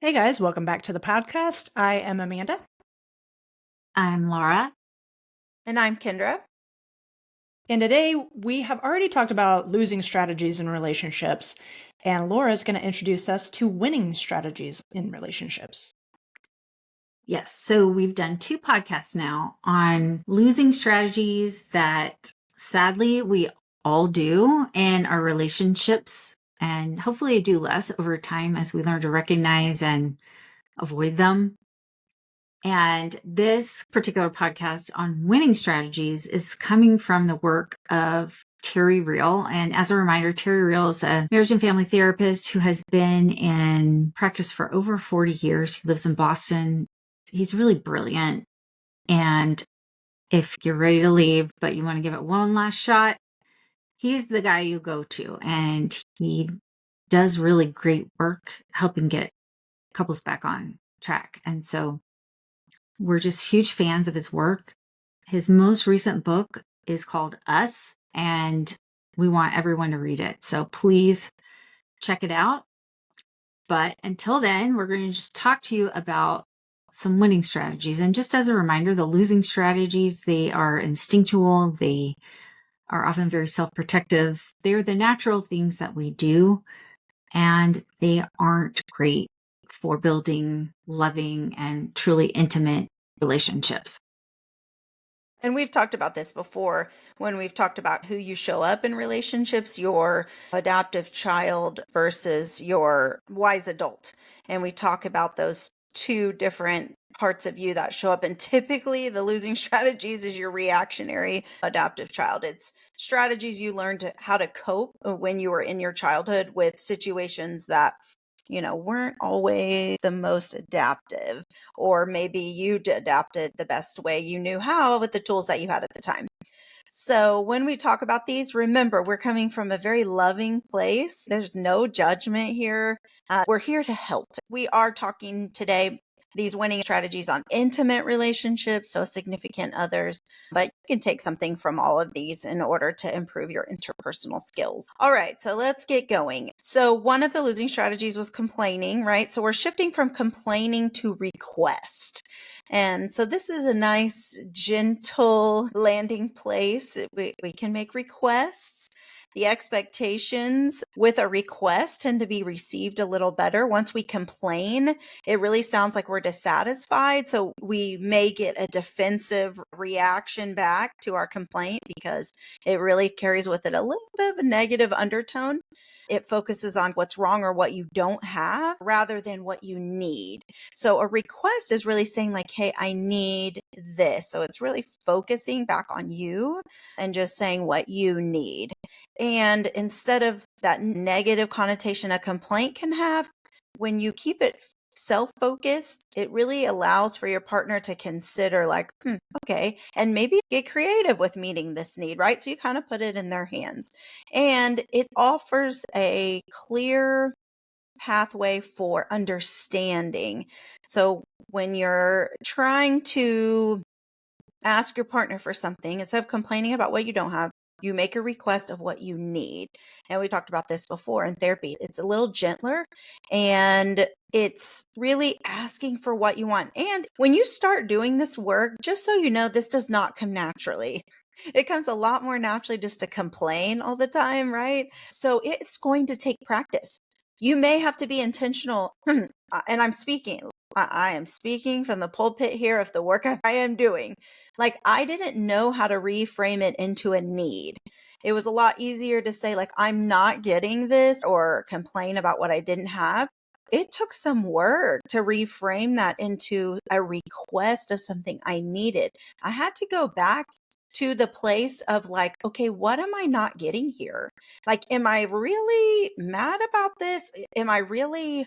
Hey guys, welcome back to the podcast. I am Amanda. I'm Laura. And I'm Kendra. And today we have already talked about losing strategies in relationships, and Laura is going to introduce us to winning strategies in relationships. Yes. So we've done 2 podcasts now on losing strategies that sadly we all do in our relationships and hopefully do less over time as we learn to recognize and avoid them. And this particular podcast on winning strategies is coming from the work of Terry Real. And as a reminder, Terry Real is a marriage and family therapist who has been in practice for over 40 years. He lives in Boston. He's really brilliant. And if you're ready to leave, but you want to give it one last shot, he's the guy you go to. And he does really great work helping get couples back on track. And so we're just huge fans of his work. His most recent book is called Us, and we want everyone to read it. So please check it out. But until then, we're going to just talk to you about some winning strategies. And just as a reminder, the losing strategies, they are instinctual. They are often very self-protective. They're the natural things that we do, and they aren't great for building loving and truly intimate relationships. And we've talked about this before when we've talked about who you show up in relationships, your adoptive child versus your wise adult. And we talk about those two different parts of you that show up. And typically, the losing strategies is your reactionary adoptive child. It's strategies you learned how to cope when you were in your childhood with situations that weren't always the most adaptive, or maybe you adapted the best way you knew how with the tools that you had at the time. So when we talk about these, remember, we're coming from a very loving place. There's no judgment here. We're here to help. We are talking today these winning strategies on intimate relationships, so significant others, but you can take something from all of these in order to improve your interpersonal skills. All right, so let's get going. So one of the losing strategies was complaining, right? So we're shifting from complaining to request. And so this is a nice, gentle landing place. We can make requests. The expectations with a request tend to be received a little better. Once we complain, it really sounds like we're dissatisfied. So we may get a defensive reaction back to our complaint because it really carries with it a little bit of a negative undertone. It focuses on what's wrong or what you don't have rather than what you need. So a request is really saying like, hey, I need this. So it's really focusing back on you and just saying what you need. And instead of that negative connotation a complaint can have, when you keep it self-focused, it really allows for your partner to consider like, okay, and maybe get creative with meeting this need, right? So you kind of put it in their hands. And it offers a clear pathway for understanding. So when you're trying to ask your partner for something, instead of complaining about what you don't have, you make a request of what you need. And we talked about this before in therapy. It's a little gentler and it's really asking for what you want. And when you start doing this work, just so you know, this does not come naturally. It comes a lot more naturally just to complain all the time, right? So it's going to take practice. You may have to be intentional. And I am speaking from the pulpit here of the work I am doing. Like, I didn't know how to reframe it into a need. It was a lot easier to say, like, I'm not getting this or complain about what I didn't have. It took some work to reframe that into a request of something I needed. I had to go back to the place of like, okay, what am I not getting here? Like, am I really mad about this? Am I really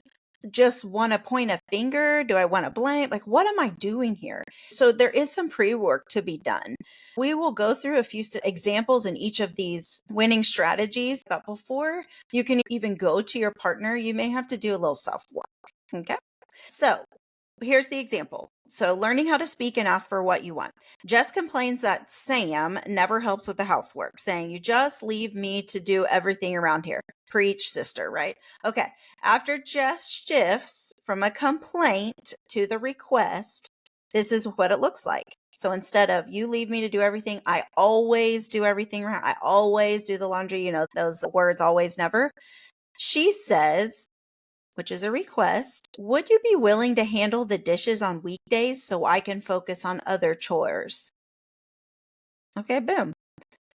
just want to point a finger? Do I want to blame? Like, what am I doing here? So there is some pre-work to be done. We will go through a few examples in each of these winning strategies, but before you can even go to your partner, you may have to do a little self-work. Okay. So here's the example. So, learning how to speak and ask for what you want. Jess complains that Sam never helps with the housework, saying, "You just leave me to do everything around here." Preach, sister, right? Okay. After Jess shifts from a complaint to the request, this is what it looks like. So, instead of "you leave me to do everything," I always do everything around. I always do the laundry, those words, always, never. She says, which is a request, "Would you be willing to handle the dishes on weekdays so I can focus on other chores?" Okay, boom.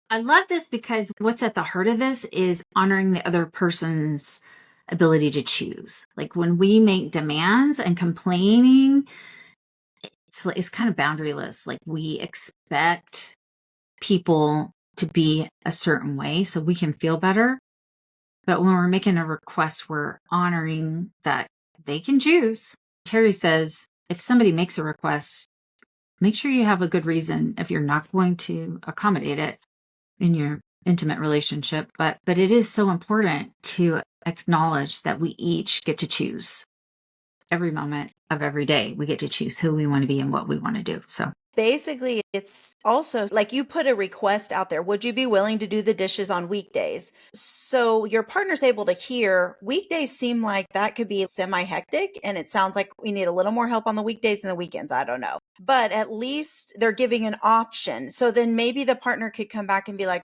I love this because what's at the heart of this is honoring the other person's ability to choose. Like when we make demands and complaining, it's kind of boundaryless. Like we expect people to be a certain way so we can feel better. But when we're making a request, we're honoring that they can choose. Terry says, if somebody makes a request, make sure you have a good reason if you're not going to accommodate it in your intimate relationship. But it is so important to acknowledge that we each get to choose every moment of every day. We get to choose who we want to be and what we want to do. So Basically, it's also like you put a request out there. Would you be willing to do the dishes on weekdays? So your partner's able to hear weekdays seem like that could be semi hectic. And it sounds like we need a little more help on the weekdays and the weekends. I don't know. But at least they're giving an option. So then maybe the partner could come back and be like,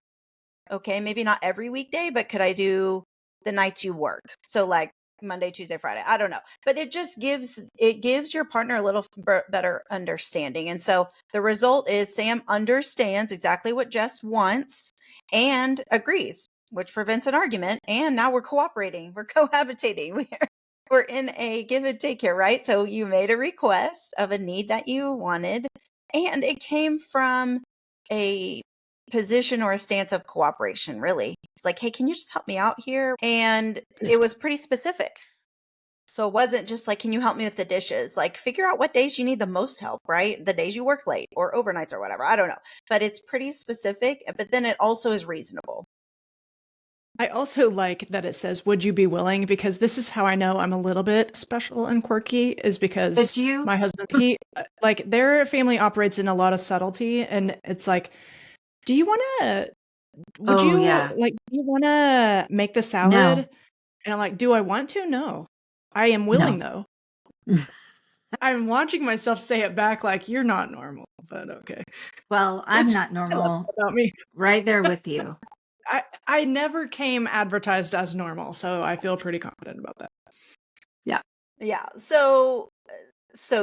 okay, maybe not every weekday, but could I do the nights you work? So like Monday, Tuesday, Friday. I don't know. But it gives your partner a little better understanding. And so the result is Sam understands exactly what Jess wants and agrees, which prevents an argument. And now we're cooperating. We're cohabitating. We're in a give and take here, right? So you made a request of a need that you wanted, and it came from a position or a stance of cooperation, really. It's like, "Hey, can you just help me out here?" And it was pretty specific. So it wasn't just like, "Can you help me with the dishes?" Like, figure out what days you need the most help, right? The days you work late or overnights or whatever. I don't know. But it's pretty specific, but then it also is reasonable. I also like that it says, "Would you be willing?" Because this is how I know I'm a little bit special and quirky, is because But you, my husband, he, like, their family operates in a lot of subtlety. And it's like, do you want to, would oh you, yeah, like, do you want to make the no, salad? And I'm like, do I want to? No. I am willing, no. though. I'm watching myself say it back like, you're not normal, but okay. Well, I'm It's, not I love normal. that about me. Right there with you. I never came advertised as normal, so I feel pretty confident about that. Yeah. Yeah. So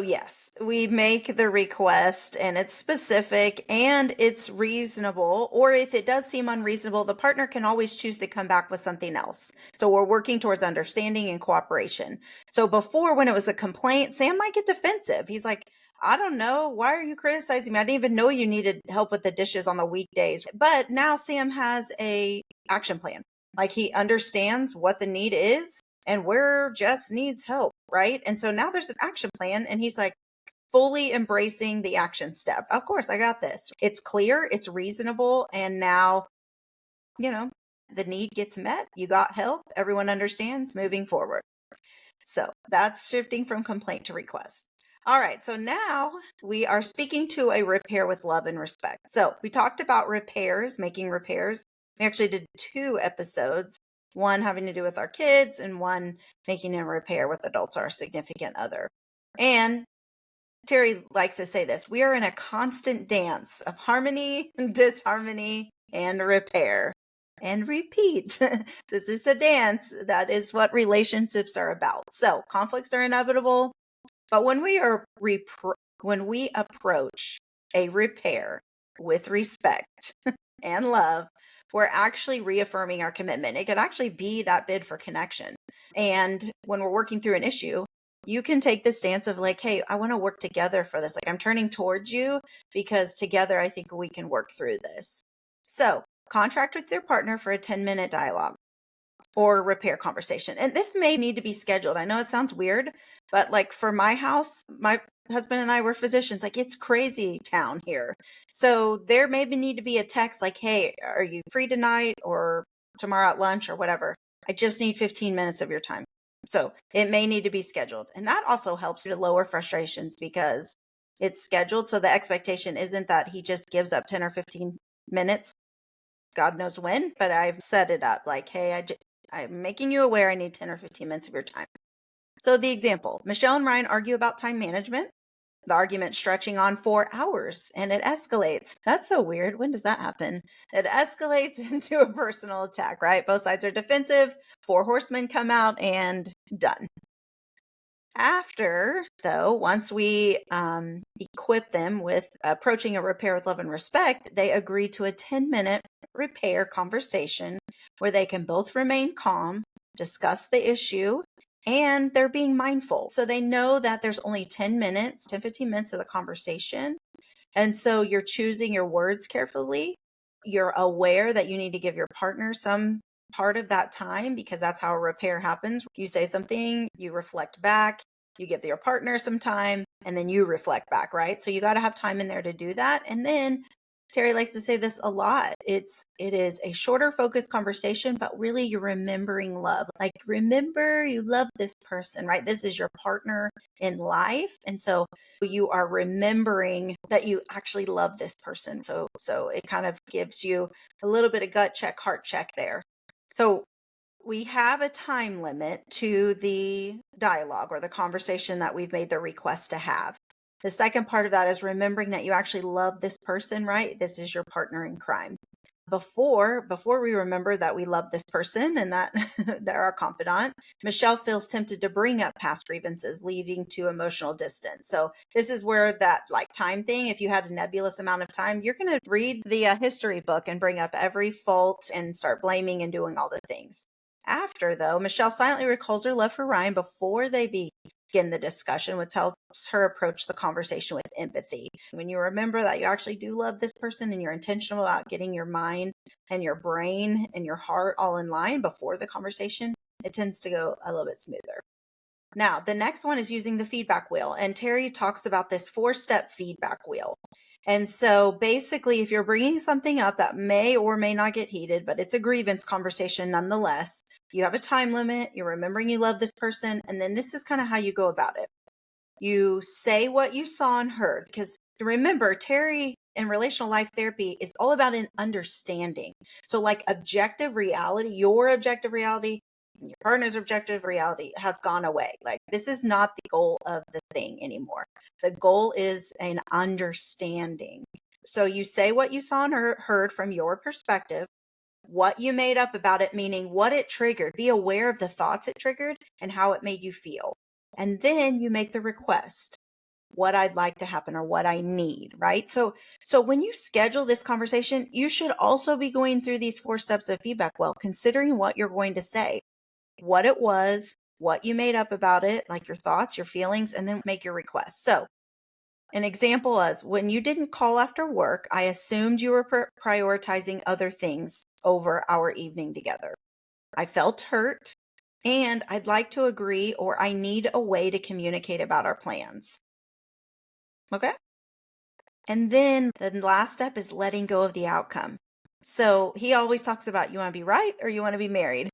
yes, we make the request and it's specific and it's reasonable. Or if it does seem unreasonable, the partner can always choose to come back with something else. So we're working towards understanding and cooperation. So before, when it was a complaint, Sam might get defensive. He's like, "I don't know. Why are you criticizing me? I didn't even know you needed help with the dishes on the weekdays." But now Sam has a action plan. Like he understands what the need is and where Jess needs help, right? And so now there's an action plan, and he's like fully embracing the action step. Of course, I got this. It's clear, it's reasonable, and now, you know, the need gets met. You got help. Everyone understands moving forward. So that's shifting from complaint to request. All right, so now we are speaking to a repair with love and respect. So we talked about repairs, making repairs. We actually did 2 episodes, one having to do with our kids and one making a repair with adults, our significant other. And Terry likes to say this: we are in a constant dance of harmony, disharmony, and repair. And repeat. This is a dance. That is what relationships are about. So conflicts are inevitable, but when we approach a repair with respect and love, we're actually reaffirming our commitment. It could actually be that bid for connection. And when we're working through an issue, you can take the stance of like, "Hey, I want to work together for this. Like, I'm turning towards you because together I think we can work through this." So contract with your partner for a 10-minute dialogue or repair conversation. And this may need to be scheduled. I know it sounds weird, but like for my house, my husband and I were physicians. Like, it's crazy town here. So there maybe need to be a text like, "Hey, are you free tonight or tomorrow at lunch or whatever? I just need 15 minutes of your time." So it may need to be scheduled. And that also helps to lower frustrations because it's scheduled. So the expectation isn't that he just gives up 10 or 15 minutes, God knows when, but I've set it up like, hey, I'm making you aware I need 10 or 15 minutes of your time. So the example, Michelle and Ryan argue about time management. The argument stretching on 4 hours and it escalates. That's so weird. When does that happen? It escalates into a personal attack, right? Both sides are defensive. 4 horsemen come out and done. After, though, once we equip them with approaching a repair with love and respect, they agree to a 10-minute repair conversation where they can both remain calm, discuss the issue, and they're being mindful. So they know that there's only 10 minutes, 10, 15 minutes of the conversation. And so you're choosing your words carefully. You're aware that you need to give your partner some part of that time because that's how a repair happens. You say something, you reflect back, you give your partner some time, and then you reflect back, right? So you got to have time in there to do that. And then Terry likes to say this a lot. It is a shorter focused conversation, but really you're remembering love. Like remember you love this person, right? This is your partner in life. And so you are remembering that you actually love this person. So it kind of gives you a little bit of gut check, heart check there. So we have a time limit to the dialogue or the conversation that we've made the request to have. The second part of that is remembering that you actually love this person, right? This is your partner in crime. Before we remember that we love this person and that they're our confidant, Michelle feels tempted to bring up past grievances, leading to emotional distance. So this is where that like time thing, if you had a nebulous amount of time, you're going to read the history book and bring up every fault and start blaming and doing all the things. After, though, Michelle silently recalls her love for Ryan before they begin the discussion, which helps her approach the conversation with empathy. When you remember that you actually do love this person and you're intentional about getting your mind and your brain and your heart all in line before the conversation, it tends to go a little bit smoother. Now, the next one is using the feedback wheel. And Terry talks about this 4-step feedback wheel. And so basically, if you're bringing something up that may or may not get heated, but it's a grievance conversation nonetheless, you have a time limit, you're remembering you love this person, and then this is kind of how you go about it. You say what you saw and heard, because remember, Terry in relational life therapy is all about an understanding. So like objective reality, your objective reality, and your partner's objective reality has gone away. Like this is not the goal of the thing anymore. The goal is an understanding. So you say what you saw and heard from your perspective, what you made up about it, meaning what it triggered. Be aware of the thoughts it triggered and how it made you feel. And then you make the request, what I'd like to happen or what I need, right? So when you schedule this conversation, you should also be going through these 4 steps of feedback well, considering what you're going to say, what it was, what you made up about it, like your thoughts, your feelings, and then make your request. So an example was when you didn't call after work, I assumed you were prioritizing other things over our evening together. I felt hurt and I'd like to agree or I need a way to communicate about our plans. Okay. And then the last step is letting go of the outcome. So he always talks about you want to be right or you want to be married.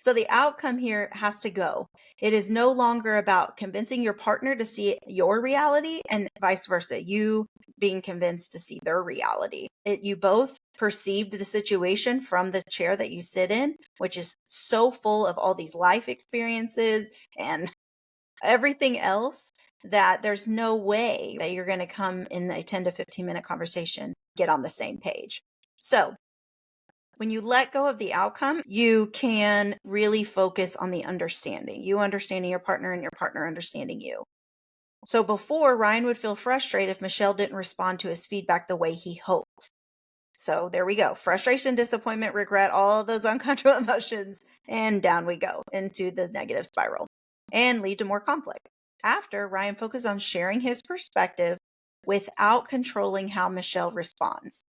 So the outcome here has to go. It is no longer about convincing your partner to see your reality and vice versa, you being convinced to see their reality. You both perceived the situation from the chair that you sit in, which is so full of all these life experiences and everything else that there's no way that you're going to come in a 10 to 15 minute conversation, get on the same page. So when you let go of the outcome, you can really focus on the understanding, you understanding your partner and your partner understanding you. So before, Ryan would feel frustrated if Michelle didn't respond to his feedback the way he hoped. So there we go. Frustration, disappointment, regret, all of those uncomfortable emotions. And down we go into the negative spiral and lead to more conflict. After, Ryan focused on sharing his perspective without controlling how Michelle responds,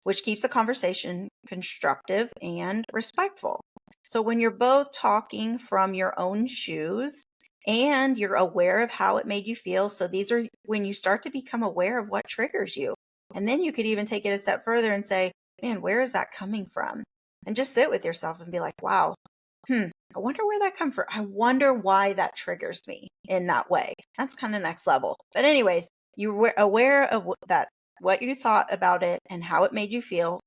which keeps the conversation constructive and respectful. So when you're both talking from your own shoes and you're aware of how it made you feel, so these are when you start to become aware of what triggers you. And then you could even take it a step further and say, man, where is that coming from? And just sit with yourself and be like, wow, I wonder where that comes from. I wonder why that triggers me in that way. That's kind of next level. But anyways, you were aware of that, what you thought about it and how it made you feel,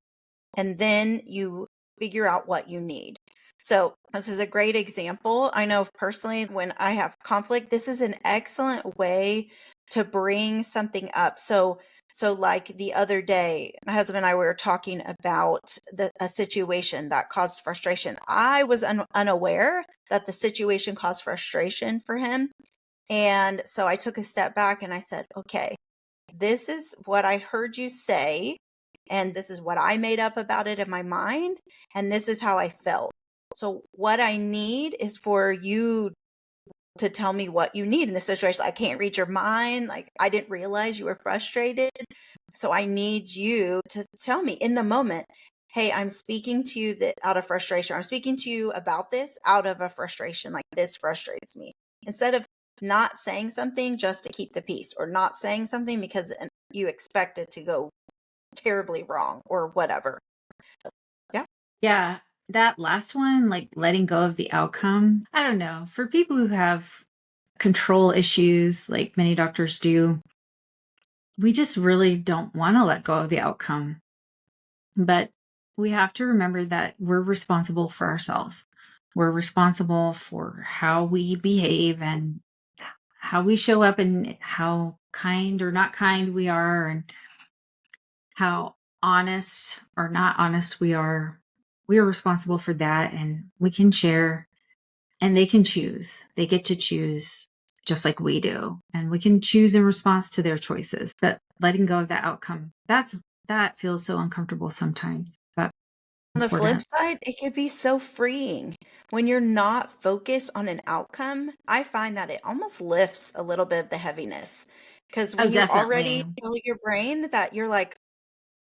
and then you figure out what you need. So this is a great example. I know personally when I have conflict, this is an excellent way to bring something up. So like the other day, my husband and I were talking about a situation that caused frustration. I was unaware that the situation caused frustration for him. And so I took a step back and I said, okay, this is what I heard you say, and this is what I made up about it in my mind, and this is how I felt. So what I need is for you to tell me what you need in this situation. I can't read your mind. Like, I didn't realize you were frustrated. So I need you to tell me in the moment, hey, I'm speaking to you that out of frustration. I'm speaking to you about this out of a frustration. Like, this frustrates me. Instead of not saying something just to keep the peace, or not saying something because you expect it to go terribly wrong or whatever. Yeah. Yeah. That last one, like letting go of the outcome, I don't know. For people who have control issues, like many doctors do, we just really don't want to let go of the outcome. But we have to remember that we're responsible for ourselves. We're responsible for how we behave and how we show up and how kind or not kind we are and how honest or not honest we are. We are responsible for that, and we can share, and they can choose. They get to choose just like we do, and we can choose in response to their choices. But letting go of that outcome, that feels so uncomfortable sometimes, but On the flip important. side, it could be so freeing when you're not focused on an outcome. I find that it almost lifts a little bit of the heaviness, because Oh, when you already definitely. tell your brain that you're like,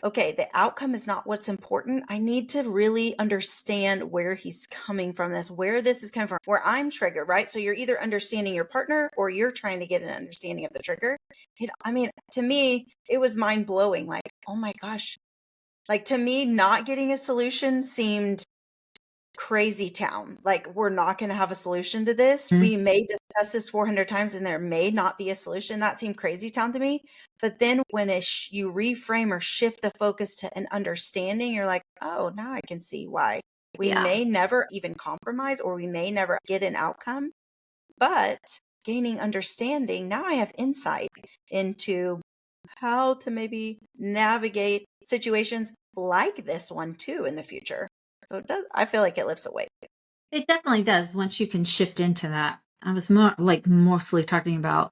okay, the outcome is not what's important. I need to really understand where he's coming from this, where this is coming from, where I'm triggered, right? So you're either understanding your partner or you're trying to get an understanding of the trigger. I mean, to me, it was mind blowing. Like, oh my gosh. Like, to me, not getting a solution seemed crazy town. Like, we're not going to have a solution to this. Mhm. We may discuss this 400 times and there may not be a solution. That seemed crazy town to me. But then when you reframe or shift the focus to an understanding, you're like, oh, now I can see why we Yeah. may never even compromise, or we may never get an outcome. But gaining understanding, now I have insight into how to maybe navigate situations like this one too in the future. So it does, I feel like it lifts a weight. It definitely does once you can shift into that. I was more like mostly talking about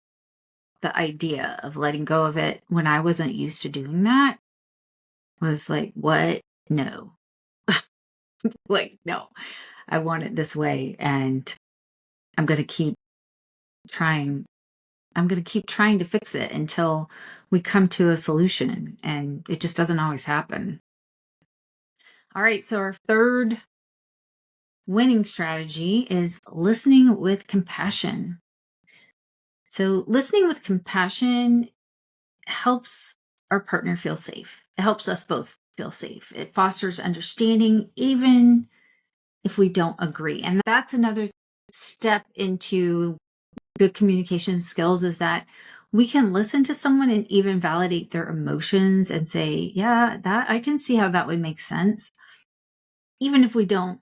the idea of letting go of it when I wasn't used to doing that. Was like, what? No. Like, no. I want it this way, and I'm going to keep trying. I'm going to keep trying to fix it until we come to a solution, and it just doesn't always happen. All right, so our third winning strategy is listening with compassion. So, listening with compassion helps our partner feel safe. It helps us both feel safe. It fosters understanding, even if we don't agree. And that's another step into good communication skills, is that we can listen to someone and even validate their emotions and say, yeah, that I can see how that would make sense, even if we don't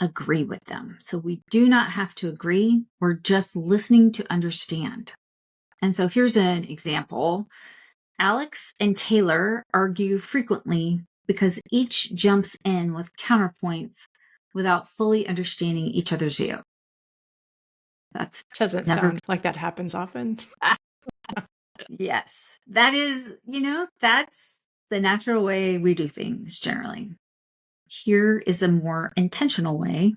agree with them. So we do not have to agree. We're just listening to understand. And so here's an example. Alex and Taylor argue frequently because each jumps in with counterpoints without fully understanding each other's view. That's Doesn't never, sound like that happens often. yes, that is, that's the natural way we do things generally. Here is a more intentional way,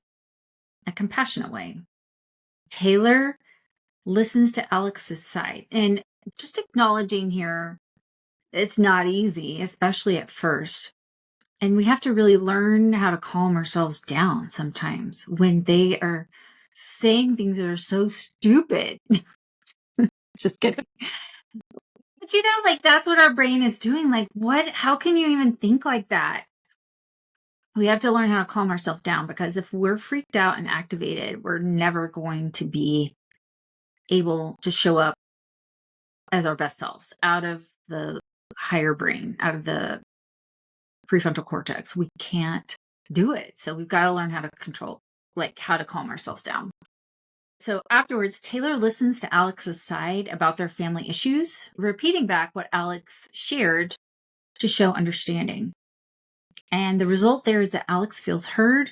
a compassionate way. Taylor listens to Alex's side, and just acknowledging here, it's not easy, especially at first. And we have to really learn how to calm ourselves down sometimes when they are saying things that are so stupid. Just kidding. But like that's what our brain is doing. Like, what? How can you even think like that? we have to learn how to calm ourselves down, because if we're freaked out and activated, we're never going to be able to show up as our best selves out of the higher brain, out of the prefrontal cortex. We can't do it. So we've got to learn how to control, like how to calm ourselves down. So afterwards, Taylor listens to Alex's side about their family issues, repeating back what Alex shared to show understanding. And the result there is that Alex feels heard.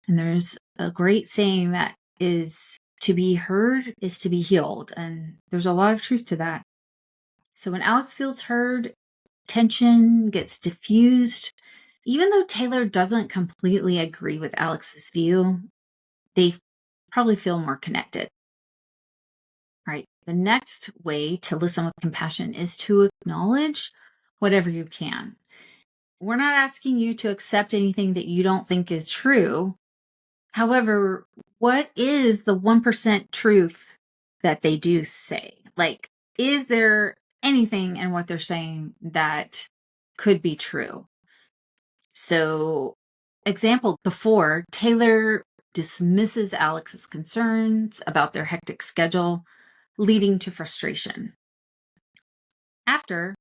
And there's a great saying that is, to be heard is to be healed. And there's a lot of truth to that. So when Alex feels heard, tension gets diffused. Even though Taylor doesn't completely agree with Alex's view, they probably feel more connected. All right. The next way to listen with compassion is to acknowledge whatever you can. We're not asking you to accept anything that you don't think is true. However, what is the 1% truth that they do say? Like, is there anything in what they're saying that could be true? So, example before, Taylor dismisses Alex's concerns about their hectic schedule, leading to frustration. After,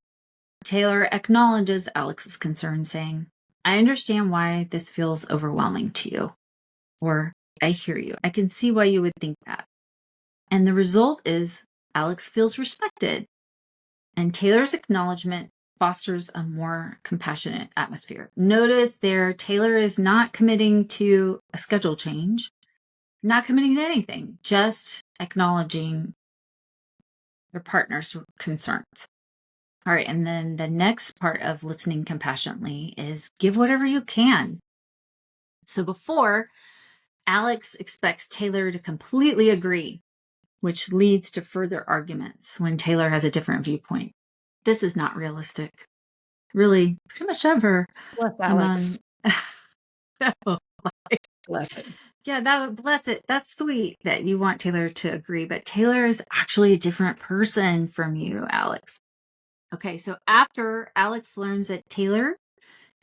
Taylor acknowledges Alex's concern, saying, I understand why this feels overwhelming to you. Or, I hear you. I can see why you would think that. And the result is Alex feels respected. And Taylor's acknowledgement fosters a more compassionate atmosphere. Notice there, Taylor is not committing to a schedule change, not committing to anything, just acknowledging their partner's concerns. All right. And then the next part of listening compassionately is give whatever you can. So before, Alex expects Taylor to completely agree, which leads to further arguments when Taylor has a different viewpoint. This is not realistic, really, pretty much ever. Bless Among, Alex. Bless it. yeah, bless it. That's sweet that you want Taylor to agree, but Taylor is actually a different person from you, Alex. Okay, so after Alex learns that Taylor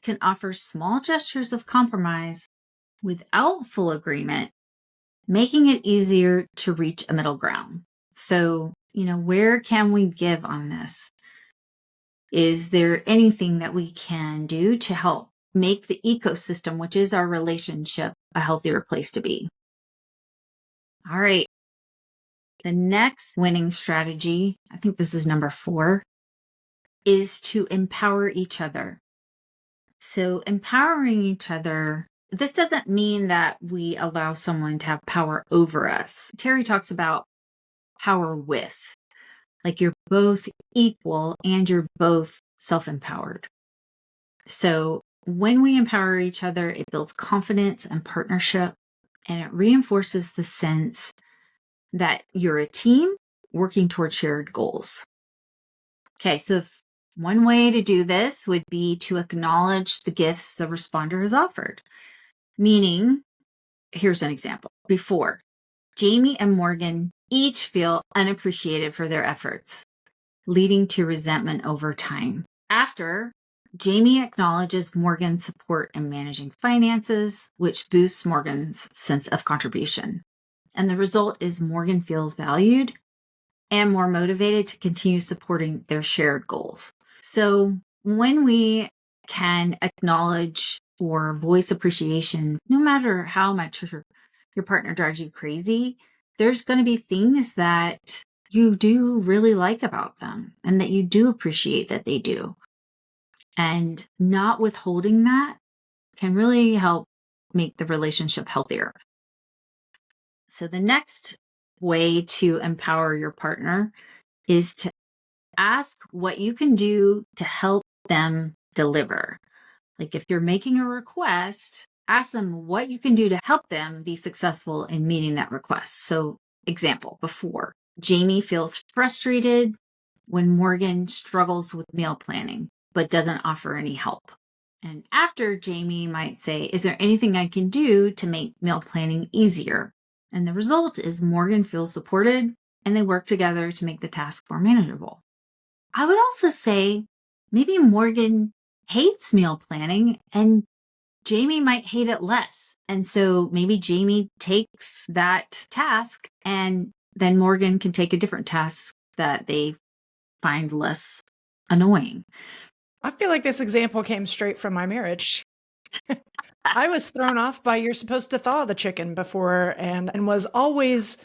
can offer small gestures of compromise without full agreement, making it easier to reach a middle ground. So, where can we give on this? Is there anything that we can do to help make the ecosystem, which is our relationship, a healthier place to be? All right. The next winning strategy, I think this is number 4, is to empower each other. So empowering each other, this doesn't mean that we allow someone to have power over us. Terry talks about power with, like you're both equal and you're both self-empowered. So when we empower each other, it builds confidence and partnership, and it reinforces the sense that you're a team working toward shared goals. Okay, so one way to do this would be to acknowledge the gifts the responder has offered. Meaning, here's an example. Before, Jamie and Morgan each feel unappreciated for their efforts, leading to resentment over time. After, Jamie acknowledges Morgan's support in managing finances, which boosts Morgan's sense of contribution. And the result is Morgan feels valued and more motivated to continue supporting their shared goals. So when we can acknowledge or voice appreciation, no matter how much your partner drives you crazy, there's going to be things that you do really like about them and that you do appreciate that they do. And not withholding that can really help make the relationship healthier. So the next way to empower your partner is to ask what you can do to help them deliver. Like if you're making a request, ask them what you can do to help them be successful in meeting that request. So example, before, Jamie feels frustrated when Morgan struggles with meal planning, but doesn't offer any help. And after, Jamie might say, is there anything I can do to make meal planning easier? And the result is Morgan feels supported and they work together to make the task more manageable. I would also say maybe Morgan hates meal planning and Jamie might hate it less. And so maybe Jamie takes that task and then Morgan can take a different task that they find less annoying. I feel like this example came straight from my marriage. I was thrown off by you're supposed to thaw the chicken before and was always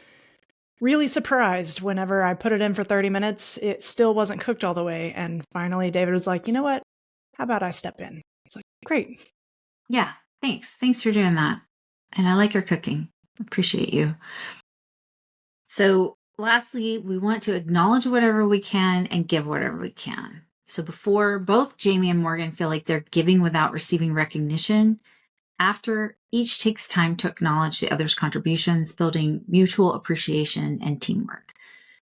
really surprised whenever I put it in for 30 minutes. It still wasn't cooked all the way. And finally, David was like, you know what? How about I step in? It's like, great. Yeah, thanks. Thanks for doing that. And I like your cooking. Appreciate you. So lastly, we want to acknowledge whatever we can and give whatever we can. So before, both Jamie and Morgan feel like they're giving without receiving recognition. After, each takes time to acknowledge the other's contributions, building mutual appreciation and teamwork.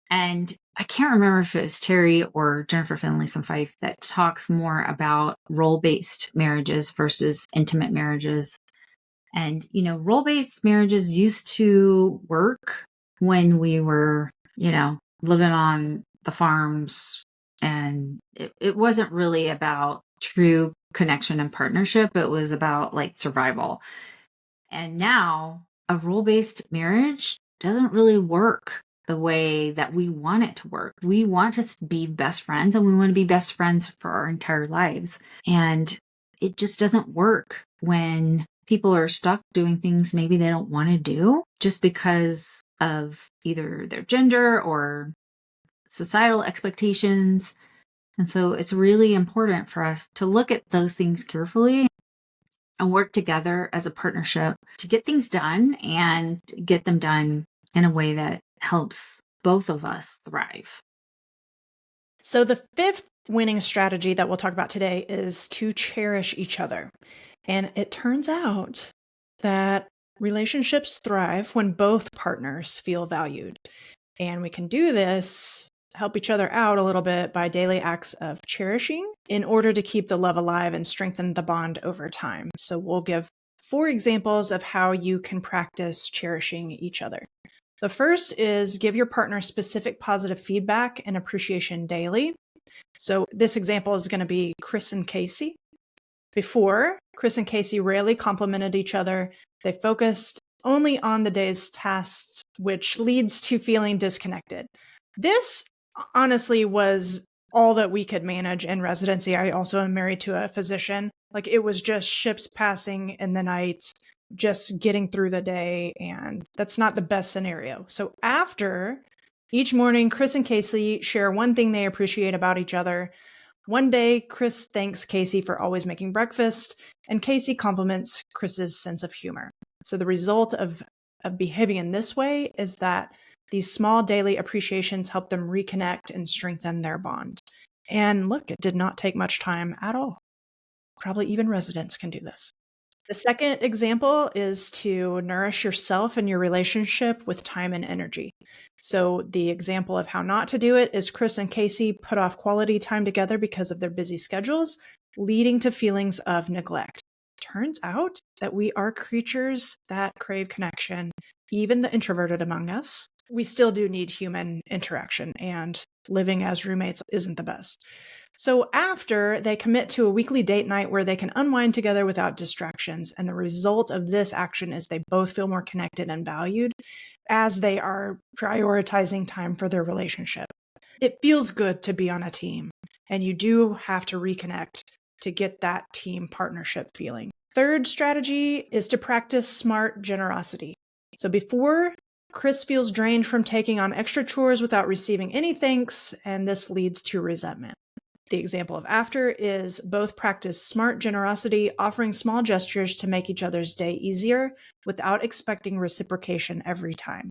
And I can't remember if it was Terry or Jennifer Finlayson Fife that talks more about role-based marriages versus intimate marriages. And, role-based marriages used to work when we were, living on the farms. And it wasn't really about true connection and partnership. It was about like survival. And now a role-based marriage doesn't really work the way that we want it to work. We want to be best friends and we want to be best friends for our entire lives. And it just doesn't work when people are stuck doing things maybe they don't want to do just because of either their gender or societal expectations. And so it's really important for us to look at those things carefully and work together as a partnership to get things done and get them done in a way that helps both of us thrive. So the fifth winning strategy that we'll talk about today is to cherish each other. And it turns out that relationships thrive when both partners feel valued. And we can do this, help each other out a little bit by daily acts of cherishing in order to keep the love alive and strengthen the bond over time. So we'll give 4 examples of how you can practice cherishing each other. The first is give your partner specific positive feedback and appreciation daily. So this example is going to be Chris and Casey. Before, Chris and Casey rarely complimented each other. They focused only on the day's tasks, which leads to feeling disconnected. This honestly was all that we could manage in residency. I also am married to a physician. Like it was just ships passing in the night, just getting through the day, and that's not the best scenario. So after each morning, Chris and Casey share one thing they appreciate about each other. One day, Chris thanks Casey for always making breakfast, and Casey compliments Chris's sense of humor. So the result of behaving in this way is that these small daily appreciations help them reconnect and strengthen their bond. And look, it did not take much time at all. Probably even residents can do this. The second example is to nourish yourself and your relationship with time and energy. So the example of how not to do it is Chris and Casey put off quality time together because of their busy schedules, leading to feelings of neglect. Turns out that we are creatures that crave connection, even the introverted among us. We still do need human interaction, and living as roommates isn't the best. So after, they commit to a weekly date night where they can unwind together without distractions. And the result of this action is they both feel more connected and valued as they are prioritizing time for their relationship. It feels good to be on a team, and you do have to reconnect to get that team partnership feeling. Third strategy is to practice smart generosity. So before, Chris feels drained from taking on extra chores without receiving any thanks, and this leads to resentment. The example of after is both practice smart generosity, offering small gestures to make each other's day easier without expecting reciprocation every time.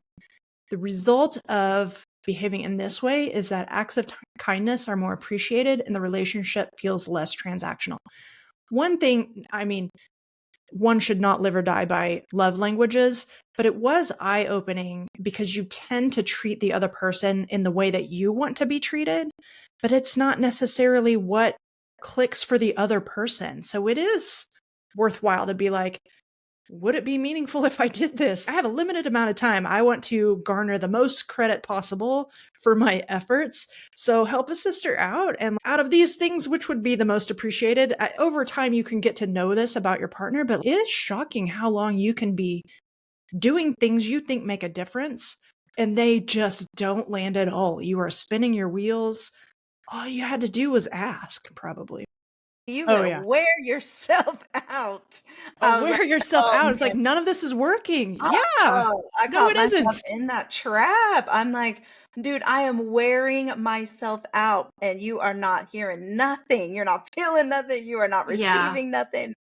The result of behaving in this way is that acts of kindness are more appreciated and the relationship feels less transactional. One thing, one should not live or die by love languages, but it was eye-opening because you tend to treat the other person in the way that you want to be treated, but it's not necessarily what clicks for the other person. So it is worthwhile to be like, would it be meaningful if I did this? I have a limited amount of time. I want to garner the most credit possible for my efforts. So help a sister out. And out of these things, which would be the most appreciated? Over time, you can get to know this about your partner, but it is shocking how long you can be doing things you think make a difference and they just don't land at all. You are spinning your wheels. All you had to do was ask, probably. You Oh, better yeah. wear yourself out. Oh, I was like, wear yourself oh out. It's man. like, none of this is working. Uh, Yeah. I No, caught it myself isn't. in that trap. I'm like, dude, I am wearing myself out and you are not hearing nothing. You're not feeling nothing. You are not Yeah. receiving nothing.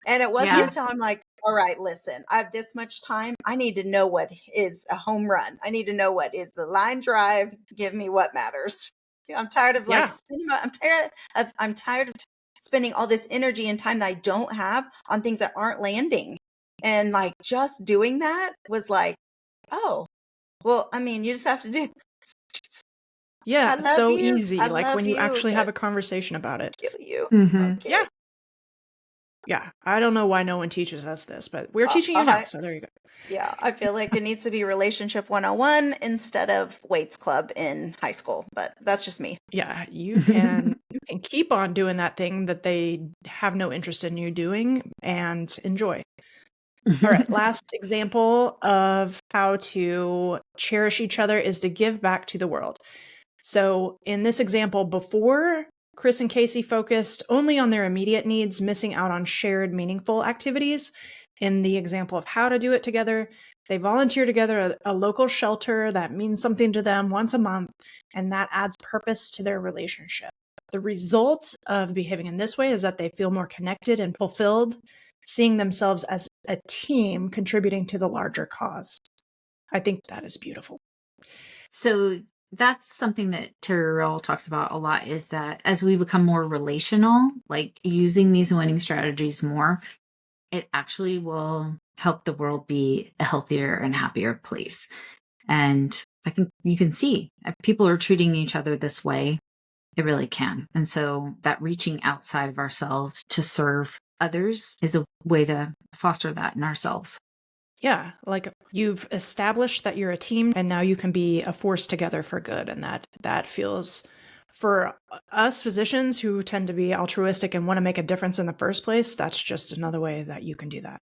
And it wasn't Yeah. until I'm like, all right, listen, I have this much time. I need to know what is a home run. I need to know what is the line drive. Give me what matters. I'm tired of like Yeah. spending I'm tired of spending all this energy and time that I don't have on things that aren't landing. And like just doing that was like, oh, well, I mean, you just have to do Yeah. I love So you. I easy. Like love when you you, actually have but a conversation about it. kill you. Hmm. Okay. Yeah. Yeah. I don't know why no one teaches us this, but we're Uh, teaching you now. I, So there you go. Yeah, I feel like it needs to be relationship 101 instead of weights club in high school, but that's just me. Yeah. You can keep on doing that thing that they have no interest in you doing and enjoy. All right. Last example of how to cherish each other is to give back to the world. So in this example, before Chris and Casey focused only on their immediate needs, missing out on shared meaningful activities. In the example of how to do it together, they volunteer together at a local shelter that means something to them once a month, and that adds purpose to their relationship. The result of behaving in this way is that they feel more connected and fulfilled, seeing themselves as a team contributing to the larger cause. I think that is beautiful. So that's something that Terry Real talks about a lot, is that as we become more relational, like using these winning strategies more, it actually will help the world be a healthier and happier place. And I think you can see if people are treating each other this way, it really can. And so that reaching outside of ourselves to serve others is a way to foster that in ourselves. Yeah, like you've established that you're a team and now you can be a force together for good. And that feels, for us physicians who tend to be altruistic and want to make a difference in the first place, that's just another way that you can do that.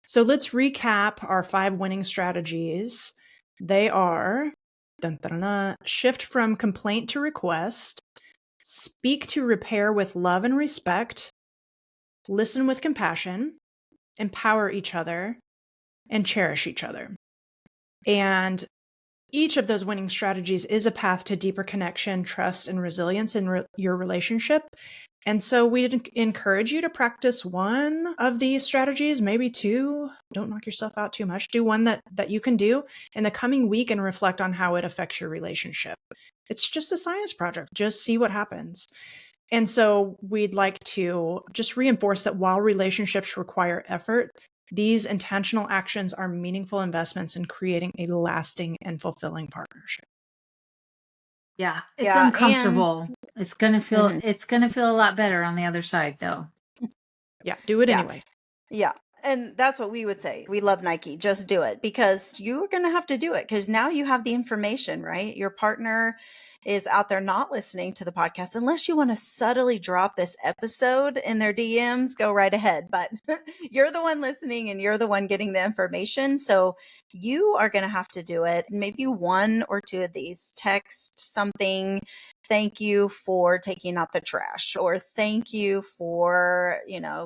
So let's recap our 5 winning strategies. They are dun, dun, dun, dun, shift from complaint to request, speak to repair with love and respect, listen with compassion, empower each other, and cherish each other. And each of those winning strategies is a path to deeper connection, trust, and resilience in your relationship. And so we'd encourage you to practice one of these strategies, maybe 2. Don't knock yourself out too much. Do one that you can do in the coming week and reflect on how it affects your relationship. It's just a science project. Just see what happens. And so we'd like to just reinforce that while relationships require effort, these intentional actions are meaningful investments in creating a lasting and fulfilling partnership. Yeah, it's Yeah, and uncomfortable. It's going to feel a lot better on the other side though. Yeah, do it yeah, anyway. yeah. And that's what we would say. We love Nike. Just do it because you're going to have to do it because now you have the information, right? Your partner is out there not listening to the podcast. Unless you want to subtly drop this episode in their DMs, go right ahead. But you're the one listening and you're the one getting the information. So you are going to have to do it. Maybe 1 or 2 of these. Text something. Thank you for taking out the trash, or thank you for,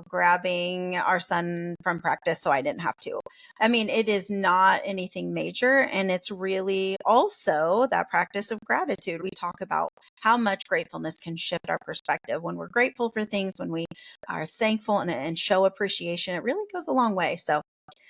grabbing our son from practice so I didn't have to. I mean, it is not anything major. And it's really also that practice of gratitude. We talk about how much gratefulness can shift our perspective. When we're grateful for things, when we are thankful and show appreciation, it really goes a long way. So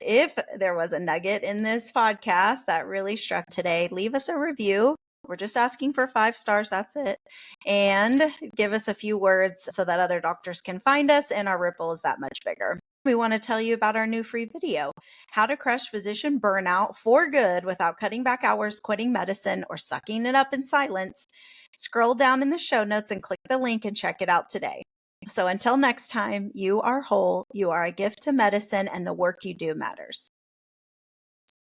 if there was a nugget in this podcast that really struck today, leave us a review. We're just asking for 5 stars. That's it. And give us a few words so that other doctors can find us and our ripple is that much bigger. We want to tell you about our new free video, How to Crush Physician Burnout for Good Without Cutting Back Hours, Quitting Medicine, or Sucking It Up in Silence. Scroll down in the show notes and click the link and check it out today. So until next time, you are whole, you are a gift to medicine, and the work you do matters.